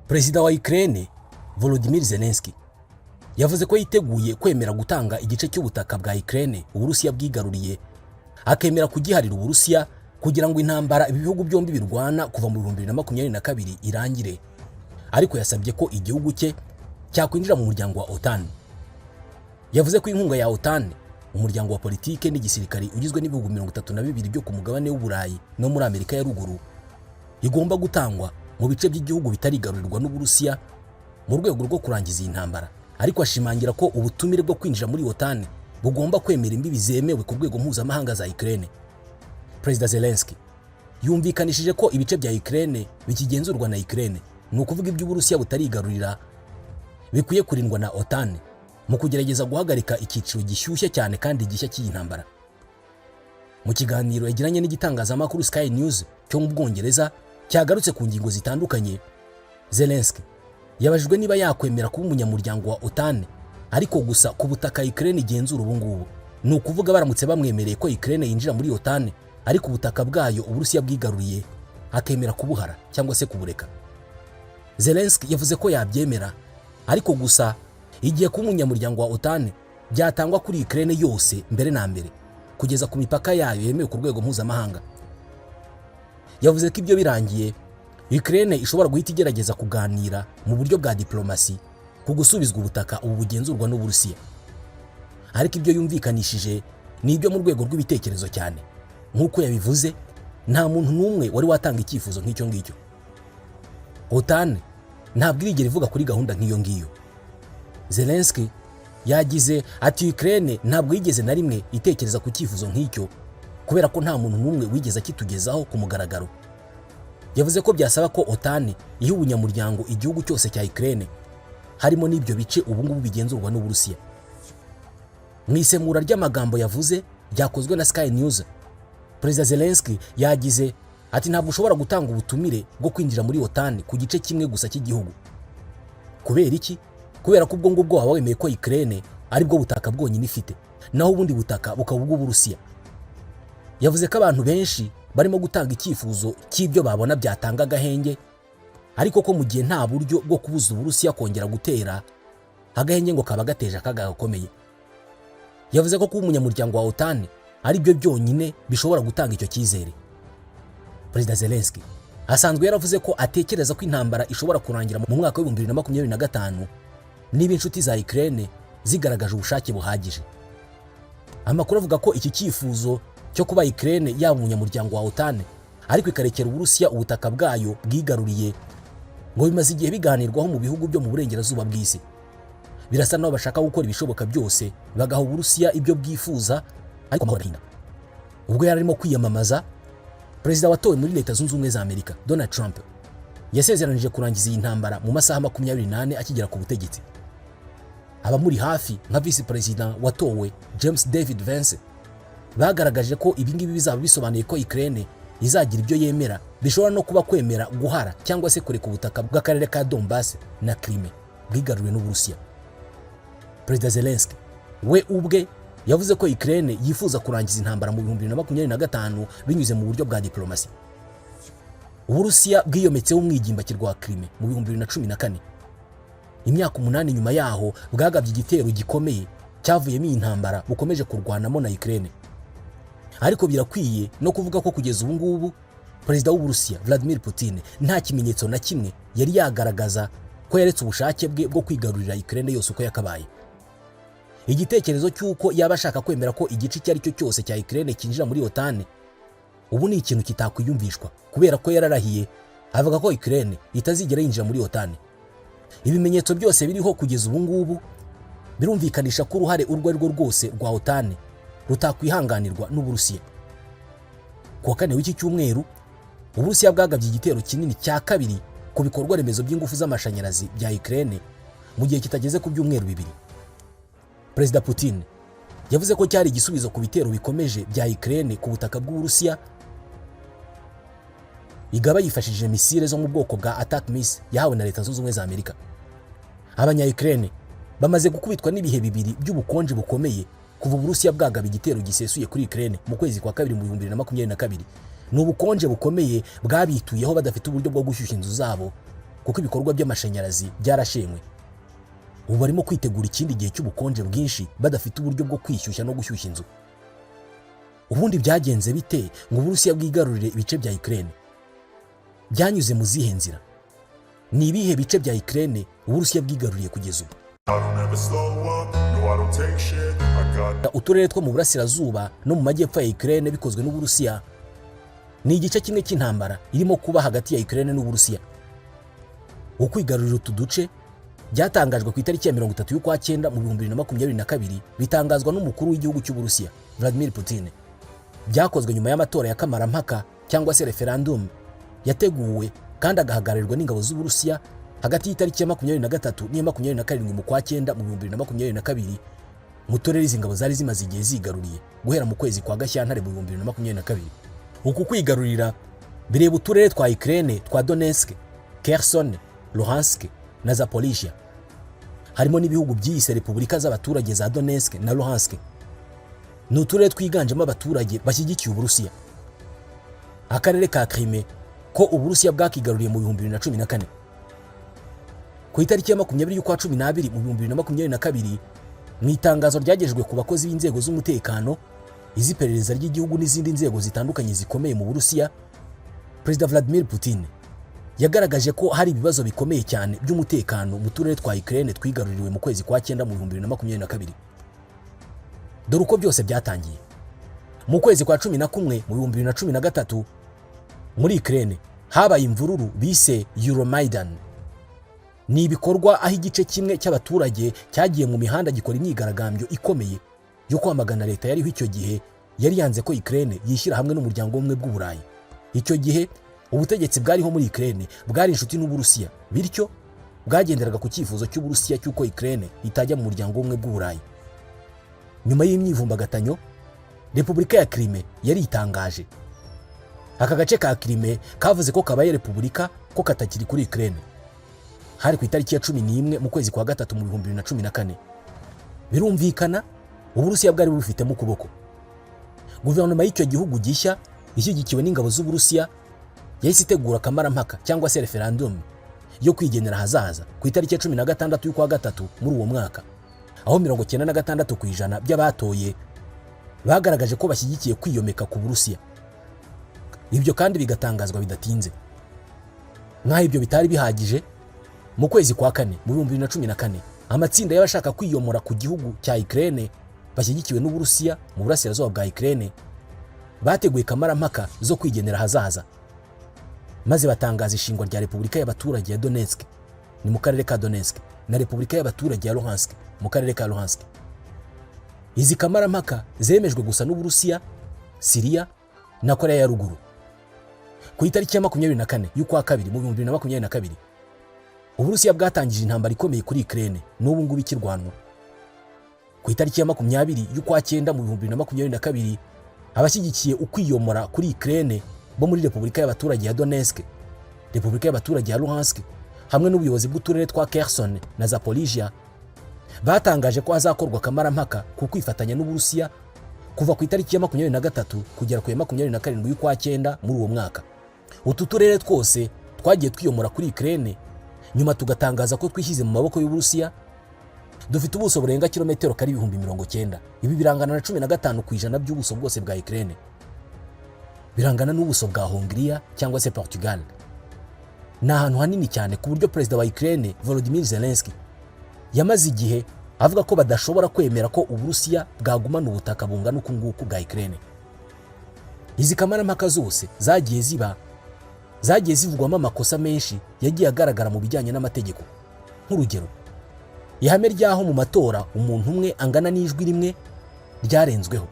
Perezida wa Ukraine Volodymyr Zelensky yavuze ko yiteguye kwemera gutanga igice cy'ubutaka bwa Ukraine Uburusiya bwigaruriye, akemera kugiharira Uburusiya kugira ngo intambara ibi bihugu byombi birwana kuva mu 2022 irangire. Ariko yasabye ko igihugu cye cyakwinjira mu muryango wa OTAN. Yavuze ko inkunga ya OTAN, umuryango wa politike n'igisirikare ugizwe n'ibihugu 32 byo ku mugabane w'Uburayi no muri Amerika ya ruguru, igomba gutangwa mu bice by'igihugu bitarigarurirwa n'Uburusiya mu rwego rwo kurangiza iyi ntambara. Ariko ashimangira ko ubutumire bwo kwinjira muri OTAN bugomba kwemera imbibi zemewe ku rwego mpuzamahanga za Ukraine. Perezida Zelensky yumvikanishije ko ibice bya Ukraine bikigenzurwa na Ukraine, ni ukuvuga iby'Uburusiya butarigarurira, bikwiye kurindwa na OTAN mu kugerageza guhagarika icyiciro gishyushye cyane kandi gishya cy'iyi ntambara. Mu kiganiro yagiranye n'igitangazamakuru Sky News cyo mu Bwongereza cyagarutse ku ngingo zitandukanye, Zelensky yabajijwe niba yakwemera kuba umunyamuryango wa OTAN ariko gusa ku butaka Ukraine igenzura ubu ngubu, ni ukuvuga baramutse bamwemereye ko Ukraine yinjira muri OTAN ariko ubutaka bwayo Uburusiya bwigaruriye akemera kubuhara cyangwa se kubureka. Zelensky yavuze ko yabyemera ariko gusa igiye kuba umunyamuryango wa OTAN byatangwa kuri Ukraine yose mbere na mbere kugeza ku mipaka yayo yemewe ku rwego mpuzamahanga. Yavuze ko ibyo birangiye Ukraine ishobora guhita igerageza kuganira mu buryo bwa diplomasi ku gusubizwa ubutaka ubu bugenzurwa n'Uburusiya. Ariko ibyo yumvikanishije ni ibyo mu rwego rw'ibitekerezo cyane. Nk'uko yabivuze, nta muntu n'umwe wari watanga icyifuzo nk'icyo ngicyo. OTAN ntabwo irigera ivuga kuri gahunda nk'iyo ngiyo. Zelensky yagize ati Ukraine ntabwo yigeze na rimwe itekereza ku cyifuzo nk'icyo kubera ko nta muntu n'umwe wigeze akitugezaho ku mugaragaro. Yavuze ko byasaba ko OTAN iha ubunyamuryango igihugu cyose cya Ukraine, harimo n'ibyo bice ubu ngubu bigenzurwa n'Uburusiya. Mu isemura ry'amagambo yavuze ryakozwe na Sky News, Perezida Zelensky yagize ati ntabwo ushobora gutanga ubutumire bwo kwinjira muri OTAN ku gice kimwe gusa cy'igihugu. Kubera iki? Kubera ko ubwo ngubwo waba wemeye ko Ukraine ari bwo butaka bwonyine ifite, naho ubundi butaka bukaba ubw'Uburusiya. Yavuze ko abantu benshi barimo gutanga icyifuzo cy'ibyo babona byatanga agahenge, ariko ko mu gihe nta buryo bwo kubuza Uburusiya kongera gutera, agahenge ngo kaba gateje akaga gakomeye. Yavuze ko kuba umunyamuryango wa OTAN ari byo byonyine bishobora gutanga icyo cyizere. Perezida Zelensky asanzwe yaravuze ko atekereza ko intambara ishobora kurangira mu mwaka wa 2025 niba inshuti za Ukraine zigaragaje ubushake buhagije. Amakuru avuga ko iki cyifuzo cyo kuba Ukraine yaba umunyamuryango wa OTAN ariko ikarekera Uburusiya ubutaka bwayo bwigaruriye ngo bimaze igihe biganirwaho mu bihugu byo mu burengerazuba bw'isi. Birasa naho bashaka gukora ibishoboka byose bagaha Uburusiya ibyo bwifuza, ariko amahoro arahinda. Ubwo yari arimo kwiyamamaza, perezida watowe muri Leta Zunze Ubumwe za Amerika Donald Trump yasezeranije kurangiza iyi ntambara mu masaha 24 akigera ku butegetsi. Abamuri hafi nka vice perezida watowe James David Vance bagaragaje ko ibingibi bizaba bisobanuye ko Ukraine izagira ibyo yemera, bishobora no kuba kwemera guhara cyangwa se kureka ubutaka bw'akarere ka Donbass na Crimea bwigaruriwe n'Uburusiya. Perezida Zelensky we ubwe yavuze ko Ukraine yifuza kurangiza intambara mu 2025 binyuze mu buryo bwa diplomasi. Uburusiya bwiyometseho umwigimbakirwa rwa Crimea mu 2014. Imyaka 8 nyuma yaho bwagabye igitero gikomeye cyavuyemo iyi ntambara bukomeje kurwanamo na Ukraine. Ariko birakwiye no kuvuga ko kugeza ubu ngubu perezida w'Uburusiya Vladimir Putin nta kimenyetso na kimwe yari yagaragaza ko yaretse ubushake bwe bwo kwigarurira Ukraine yose uko yakabaye. Igitekerezo cy'uko yaba ashaka kwemera ko igice cyari cyo cyose cya Ukraine kinjira muri OTAN ubu ni ikintu kitakwiyumvishwa, kubera ko yararahiye avuga ko Ukraine itazigera yinjira muri OTAN. Ibimenyetso byose biriho kugeza ubu ngubu birumvikanisha ko uruhare urwo ari rwo rwose rwa OTAN rutakwihanganirwa n'Uburusiya. Ku wa kane w'iki cyumweru Uburusiya bwagabye igitero kinini cya kabiri ku bikorwa remezo by'ingufu z'amashanyarazi bya Ukraine mu gihe kitageze ku byumweru bibiri. Perezida Putin yavuze ko cyari igisubizo ku bitero bikomeje bya Ukraine ku butaka bw'Uburusiya, igaba yifashishije misile zo mu bwoko bwa attack missile yahawe na Leta Zunze Ubumwe za Amerika. Abanya-Ukraine bamaze gukubitwa n'ibihe bibiri by'ubukonje bukomeye kuva Uburusiya bwagaba igitero gisesuye kuri Ukraine mu kwezi kwa kabiri mu 2022. Ni ubukonje bukomeye bwabituyeho badafite uburyo bwo gushyushya inzu zabo kuko ibikorwa by'amashanyarazi byarashenywe. Ubu barimo kwitegura ikindi gihe cy'ubukonje bwinshi badafite uburyo bwo kwishyushya no gushyushya inzu. Ubundi byagenze bite ngo Uburusiya bwigarurire ibice bya Ukraine? Byanyuze mu zihe nzira? Ni ibihe bice bya Ukraine Uburusiya bwigaruriye kugeza ubu? Uturere two mu burasirazuba no mu majyepfo ya Ukraine bikozwe n'Uburusiya ni igice kimwe cy'intambara irimo kuba hagati ya Ukraine n'Uburusiya. Ukwigarurira utu duce byatangajwe ku itariki ya 30 y'ukwa cyenda mu 2022 bitangazwa n'umukuru w'igihugu cy'Uburusiya Vladimir Putin. Byakozwe nyuma y'amatora ya kamarampaka cyangwa se referendum yateguwe kandi agahagararirwa n'ingabo z'Uburusiya hagati y'itariki ya 23 n'iya 27 mu kwa cyenda mu 2022 mu turere izi ngabo zari zimaze igihe zigaruriye guhera mu kwezi kwa Gashyantare mu 2022. Uku kwigarurira bireba uturere twa Ukraine twa Donetsk, Kherson, Luhansk na Zaporizhia. Harimo n'ibihugu byiyise Repubulika z'abaturage za Donetsk na Luhansk. Ni uturere twiganjemo abaturage bashyigikiye Uburusiya. Akarere ka Crimea ko Uburusiya bwakigaruriye mu 2014. Ku itariki ya 20 y'ukwa 12 mu 2022 mu itangazo ryagejejwe ku bakozi b'inzego z'umutekano, iz'iperereza ry'igihugu n'izindi nzego zitandukanye zikomeye mu Burusiya, Perezida Vladimir Putin yagaragaje ko hari ibibazo bikomeye cyane by'umutekano mu turere twa Ukraine twigaruriwe mu kwezi kwa cyenda mu 2022. Dore uko byose byatangiye. Mu kwezi kwa 11 mu 2013 muri Ukraine habaye imvururu bise Euromaidan. Ni ibikorwa aho igice kimwe cy'abaturage cyagiye mu mihanda gikora imyigaragambyo ikomeye yo kwamagana leta yariho icyo gihe yari yanze ko Ukraine yishyira hamwe n'umuryango w'ubumwe bw'Uburayi. Icyo gihe ubutegetsi bwariho muri Ukraine bwari inshuti n'Uburusiya, bityo bwagenderaga ku cyifuzo cy'Uburusiya cy'uko Ukraine itajya mu muryango w'ubumwe bw'Uburayi. Nyuma y'imyivumbagatanyo, Repubulika ya Crimea yari itangaje. Aka gace ka Crimea kavuze ko kabaye repubulika ko katakiri kuri Ukraine. Hari ku itariki ya 11 mu kwezi kwa gatatu mu 2014. Birumvikana Uburusiya bwari bufitemo ukuboko. Guverinoma y'icyo gihugu gishya ishyigikiwe n'ingabo z'Uburusiya yahise itegura kamarampaka cyangwa se referendum yo kwigenera hazaza ku itariki ya 16 y'ukwa gatatu muri uwo mwaka, aho 96% by'abatoye bagaragaje ko bashyigikiye kwiyomeka ku Burusiya. Ibyo kandi bigatangazwa bidatinze. Nk'aho ibyo bitari bihagije, mu kwezi kwa kane mu 2014 amatsinda y'abashaka kwiyomora ku gihugu cya Ukraine bashyigikiwe n'Uburusiya mu burasirazuba bwa Ukraine bateguye kamarampaka zo kwigenera hazaza, maze batangaza ishingwa rya Repubulika y'abaturage ya Donetsk ni mu karere ka Donetsk na Repubulika y'abaturage ya Luhansk mu karere ka Luhansk. Izi kamarampaka zemejwe gusa n'Uburusiya, Syria na Korea ya Ruguru. Ku itariki ya 24 y'ukwa kabiri mu 2022 Uburusiya bwatangije intambara ikomeye kuri Ukraine n'ubu ngubu ikirwanwa. Ku itariki ya 20 y'ukwa cyenda mu 2022 abashyigikiye ukwiyomora kuri Ukraine bo muri Repubulika y'abaturage ya Donetsk, Repubulika y'abaturage ya Luhansk hamwe n'ubuyobozi bw'uturere twa Kherson na Zaporizhia batangaje ko hazakorwa kamarampaka ku kwifatanya n'Uburusiya kuva ku itariki ya 23 kugera ku ya 27 y'ukwa cyenda muri uwo mwaka. Utu turere twose twagiye twiyomora kuri Ukraine nyuma tugatangaza ko twishyize mu maboko y'Uburusiya. Dufite ubuso burenga kilometero kari 90,000. Ibi birangana na 15% by'ubuso bwose bwa Ukraine. Birangana n'ubuso bwa Hongria cyangwa se Portugal. Ni ahantu hanini cyane ku buryo Perezida wa Ukraine Volodymyr Zelensky yamaze igihe avuga ko badashobora kwemera ko Uburusiya bwagumana ubutaka bungana uku nguku bwa Ukraine. Izi kamarampaka zose zagiye zivugwamo amakosa menshi yagiye agaragara mu bijyanye n'amategeko. Nk'urugero, ihame ryaho mu matora umuntu umwe angana n'ijwi rimwe ryarenzweho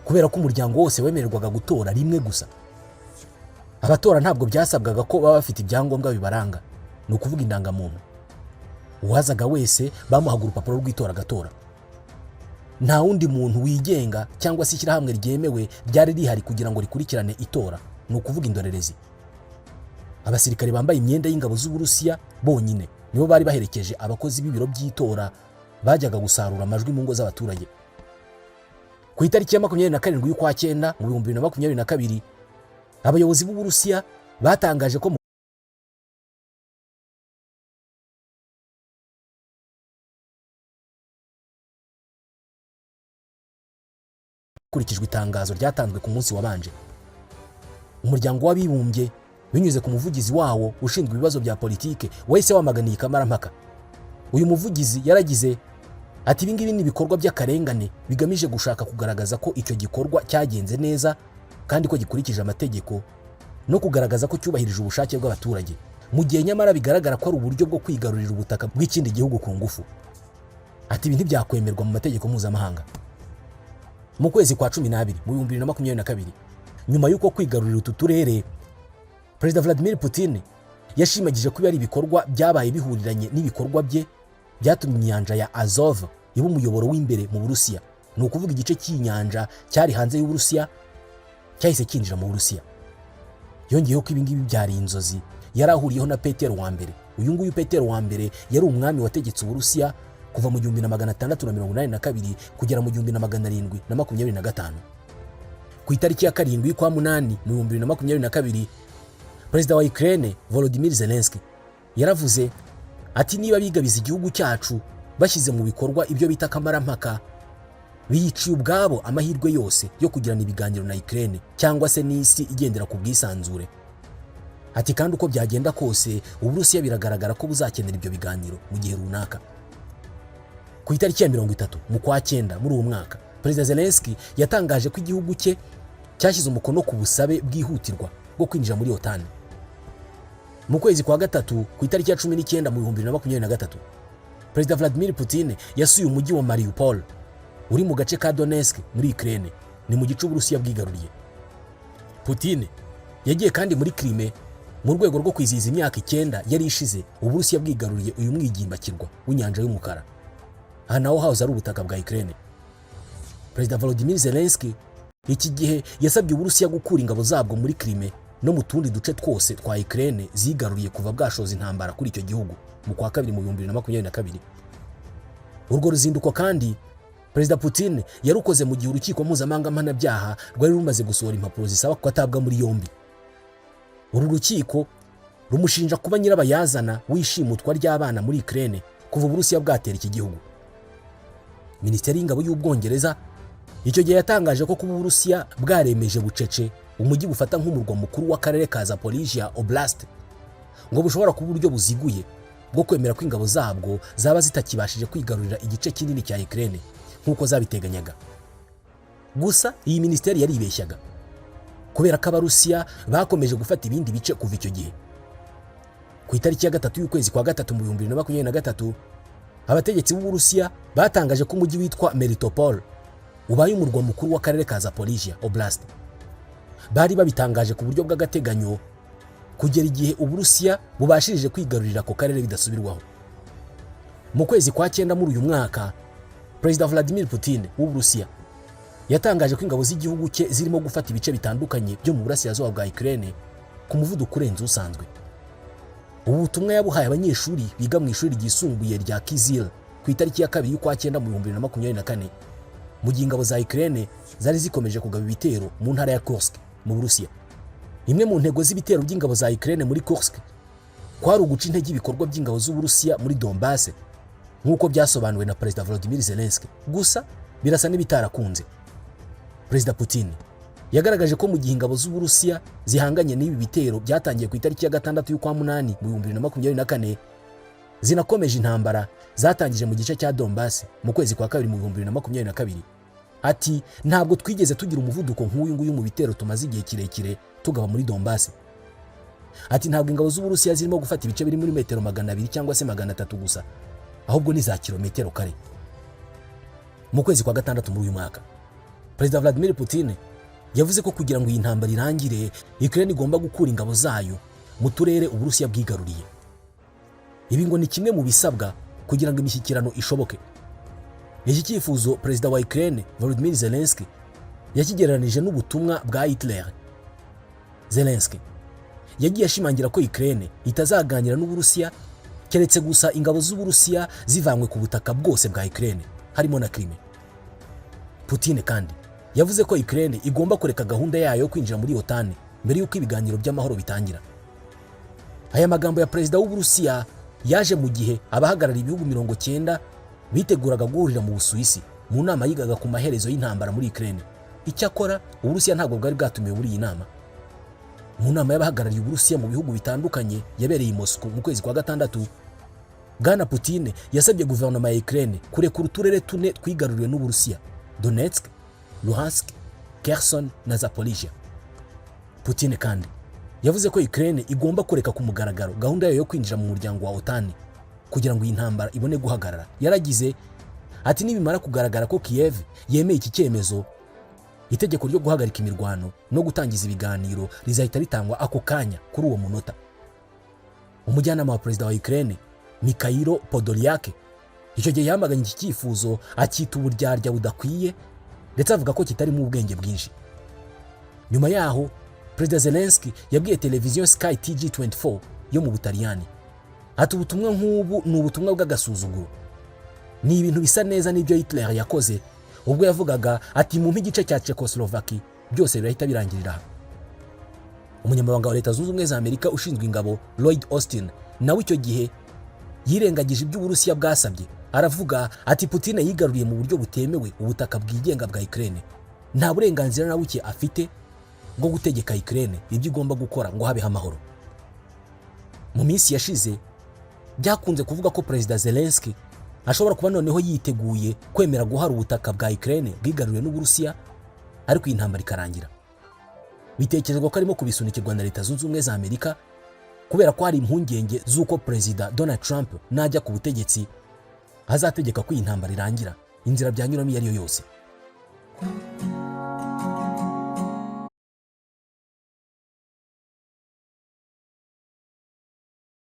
kubera ko umuryango wose wemererwaga gutora rimwe gusa. Abatora ntabwo byasabwaga ko baba bafite ibyangombwa bibaranga, ni ukuvuga indangamuntu. Uwazaga wese bamuhaga urupapuro rw'itora agatora. Nta wundi muntu wigenga cyangwa se ishyirahamwe ryemewe ryari rihari kugira ngo rikurikirane itora, ni ukuvuga indorerezi. Abasirikare bambaye imyenda y'ingabo z'Uburusiya bonyine nibo bari baherekeje abakozi b'ibiro by'itora bajyaga gusarura amajwi mu ngo z'abaturage. Ku itariki ya 27 y'ukwa cyenda mu 2022 abayobozi b'Uburusiya batangaje ko kurikijwe itangazo ryatanzwe ku munsi wabanje. Umuryango w'abibumbye binyuze ku muvugizi wawo ushinzwe ibibazo bya politike wahise wamaganiye kamarampaka. Uyu muvugizi yaragize ati ibi ngibi ni ibikorwa by'akarengane bigamije gushaka kugaragaza ko icyo gikorwa cyagenze neza kandi ko gikurikije amategeko no kugaragaza ko cyubahirije ubushake bw'abaturage, mu gihe nyamara bigaragara ko ari uburyo bwo kwigarurira ubutaka bw'ikindi gihugu ku ngufu. Ati ibi ntibyakwemerwa mu mategeko mpuzamahanga. Mu kwezi kwa 12 mu 2022, nyuma y'uko kwigarurira utu turere, Perezida Vladimir Putin yashimagije ko ari ibikorwa byabaye bihuriranye n'ibikorwa bye byatumye inyanja ya Azov iba umuyoboro w'imbere mu Burusiya. Ni ukuvuga igice cy'inyanja cyari hanze y'Uburusiya cyahise kinjira mu Burusiya. Yongeyeho ko ibingibi byari inzozi yari ahuriyeho na Petero wa mbere. Uyu nguyu Petero wa mbere yari umwami wategetse Uburusiya kuva mu 1682 kugera mu 1725. Ku itariki ya 7 kwa munani mu 2022, Perezida wa Ukraine Volodymyr Zelensky yaravuze ati niba bigabiza igihugu cyacu bashyize mu bikorwa ibyo bita kamarampaka, biyiciye ubwabo amahirwe yose yo kugirana ibiganiro na Ukraine cyangwa se n'isi igendera ku bwisanzure. Ati kandi uko byagenda kose Uburusiya biragaragara ko buzakenera ibyo biganiro mu gihe runaka. Ku itariki ya 30 mu kwa 9 muri uwo mwaka, Perezida Zelensky yatangaje ko igihugu cye cyashyize umukono ku busabe bwihutirwa bwo kwinjira muri OTAN. Mu kwezi kwa gatatu ku itariki ya 19 mu 2023, Perezida Vladimir Putin yasuye umujyi wa Mariupol uri mu gace ka Donetsk muri Ukraine, ni mu gice Uburusiya bwigaruriye. Putin yagiye kandi muri Crimea mu rwego rwo kwizihiza imyaka 9 yari ishize Uburusiya bwigaruriye uyu mwigimbakirwa w'inyanja y'umukara. Aha naho hahoze ari ubutaka bwa Ukraine. Perezida Volodymyr Zelensky iki gihe yasabye Uburusiya gukura ingabo zabwo muri Crimea no mu tundi duce twose twa Ukraine zigaruriye kuva bwashoza intambara kuri icyo gihugu mu kwa 2 mu 2022. Urwo ruzinduko kandi Perezida Putin yarukoze mu gihe urukiko mpuzamahanga mpanabyaha rwari rumaze gusohora impapuro zisaba ko atabwa muri yombi. Uru rukiko rumushinja kuba nyirabayazana w'ishimutwa ry'abana muri Ukraine kuva Uburusiya bwatera iki gihugu. Minisiteri y'ingabo y'Ubwongereza icyo gihe yatangaje ko kuba Uburusiya bwaremeje bucece umujyi bufata nk'umurwa mukuru w'akarere ka Zaporizhia Oblast ngo bushobora kuba uburyo buziguye bwo kwemera ko ingabo zabwo zaba zitakibashije kwigarurira igice kinini cya Ukraine nk'uko zabiteganyaga. Gusa iyi minisiteri yaribeshyaga kubera ko Abarusiya bakomeje gufata ibindi bice kuva icyo gihe. Ku itariki ya 3 y'ukwezi kwa 3 mu 2023, abategetsi b'Uburusiya batangaje ko umujyi witwa Melitopol ubaye umurwa mukuru w'akarere ka Zaporizhia Oblast. Bari babitangaje ku buryo bw'agateganyo kugera igihe Uburusiya bubashirije kwigarurira ako karere bidasubirwaho. Mu kwezi kwa 9 muri uyu mwaka, Perezida Vladimir Putin w'Uburusiya yatangaje ko ingabo z'igihugu cye zirimo gufata ibice bitandukanye byo mu burasirazuba bwa Ukraine ku muvuduko urenze usanzwe. Ubu butumwa yabuhaye abanyeshuri biga mu ishuri ryisumbuye rya Kizil ku itariki ya 2 y'ukwa 9 mu 2024, mu gihe ingabo za Ukraine zari zikomeje kugaba ibitero mu ntara ya Kursk mu Burusiya. Imwe mu ntego z'ibitero by'ingabo za Ukraine muri Kursk kwari uguca intege ibikorwa by'ingabo z'Uburusiya muri Donbass nk'uko byasobanuwe na Perezida Volodymyr Zelensky. Gusa birasa n'ibitarakunze. Perezida Putin yagaragaje ko mu gihe ingabo z'Uburusiya zihanganye n'ibi bitero byatangiye ku itariki ya 6 y'ukwa 8 mu 2024, zinakomeje intambara zatangije mu gice cya Donbass mu kwezi kwa 2 mu 2022. Ati ntabwo twigeze tugira umuvuduko nk'uyu nguyu mu bitero tumaze igihe kirekire tugaba muri Donbass. Ati ntabwo ingabo z'Uburusiya zirimo gufata ibice biri muri metero 200 cyangwa se 300 gusa, ahubwo ni za kilometero kare. Mu kwezi kwa 6 muri uyu mwaka, Perezida Vladimir Putin yavuze ko kugira ngo iyi ntambara irangire, Ukraine igomba gukura ingabo zayo mu turere Uburusiya bwigaruriye. Ibi ngo ni kimwe mu bisabwa kugira ngo imishyikirano ishoboke. Iki cyifuzo Perezida wa Ukraine Volodymyr Zelensky yakigereranije n'ubutumwa bwa Hitler. Zelensky yagiye ashimangira ko Ukraine itazaganira n'Uburusiya keretse gusa ingabo z'Uburusiya zivanywe ku butaka bwose bwa Ukraine harimo na Crimea. Putin kandi yavuze ko Ukraine igomba kureka gahunda yayo yo kwinjira muri OTAN mbere y'uko ibiganiro by'amahoro bitangira. Aya magambo ya Perezida w'Uburusiya yaje mu gihe abahagarariye ibihugu 90 biteguraga guhurira mu Busuwisi mu nama yigaga ku maherezo y'intambara muri Ukraine Icyakora Uburusiya ntabwo bwari bwatumiwe muri iyi nama. Mu nama y'abahagarariye Uburusiya mu bihugu bitandukanye yabereye i Moscow mu kwezi kwa gatandatu, Bwana Putin yasabye guverinoma ya Ukraine kurekura uturere tune twigaruriwe n'Uburusiya: Donetsk, Luhansk, Kherson na Zaporizhia. Putin kandi yavuze ko Ukraine igomba kureka ku mugaragaro gahunda yayo yo kwinjira mu muryango wa OTAN kugira ngo iyi ntambara ibone guhagarara. Yaragize ati nibimara kugaragara ko Kiev yemeye iki cyemezo, itegeko ryo guhagarika imirwano no gutangiza ibiganiro rizahita ritangwa ako kanya kuri uwo munota. Umujyanama wa perezida wa Ukraine Mikhailo Podolyak icyo gihe yamaganye iki cyifuzo, akita uburyarya budakwiye ndetse avuga ko kitarimo ubwenge bwinshi. Nyuma yaho Perezida Zelensky yabwiye televiziyo Sky TG24 yo mu Butaliyani ati ubutumwa nk'ubu ni ubutumwa bw'agasuzuguro, ni ibintu bisa neza n'ibyo Hitler yakoze ubwo yavugaga ati mu igice cya Czechoslovakia byose birahita birangirira aha. Umunyamabanga wa Leta Zunze Ubumwe za Amerika ushinzwe ingabo Lloyd Austin nawe icyo gihe yirengagije ibyo Uburusiya bwasabye, aravuga ati Putin yigaruriye mu buryo butemewe ubutaka bwigenga bwa Ukraine, nta burenganzira na buke afite bwo gutegeka Ukraine ibyo igomba gukora ngo habeho amahoro. Mu minsi yashize byakunze kuvuga ko Perezida Zelensky ashobora kuba noneho yiteguye kwemera guhara ubutaka bwa Ukraine bwigaruriwe n'Uburusiya, ariko iyi ntambara ikarangira. Bitekerezwa ko arimo kubisunikirwa na Leta Zunze Ubumwe za Amerika kubera ko hari impungenge z'uko Perezida Donald Trump najya ku butegetsi azategeka ko iyi ntambara irangira inzira byanyuramo iyo ari yo yose.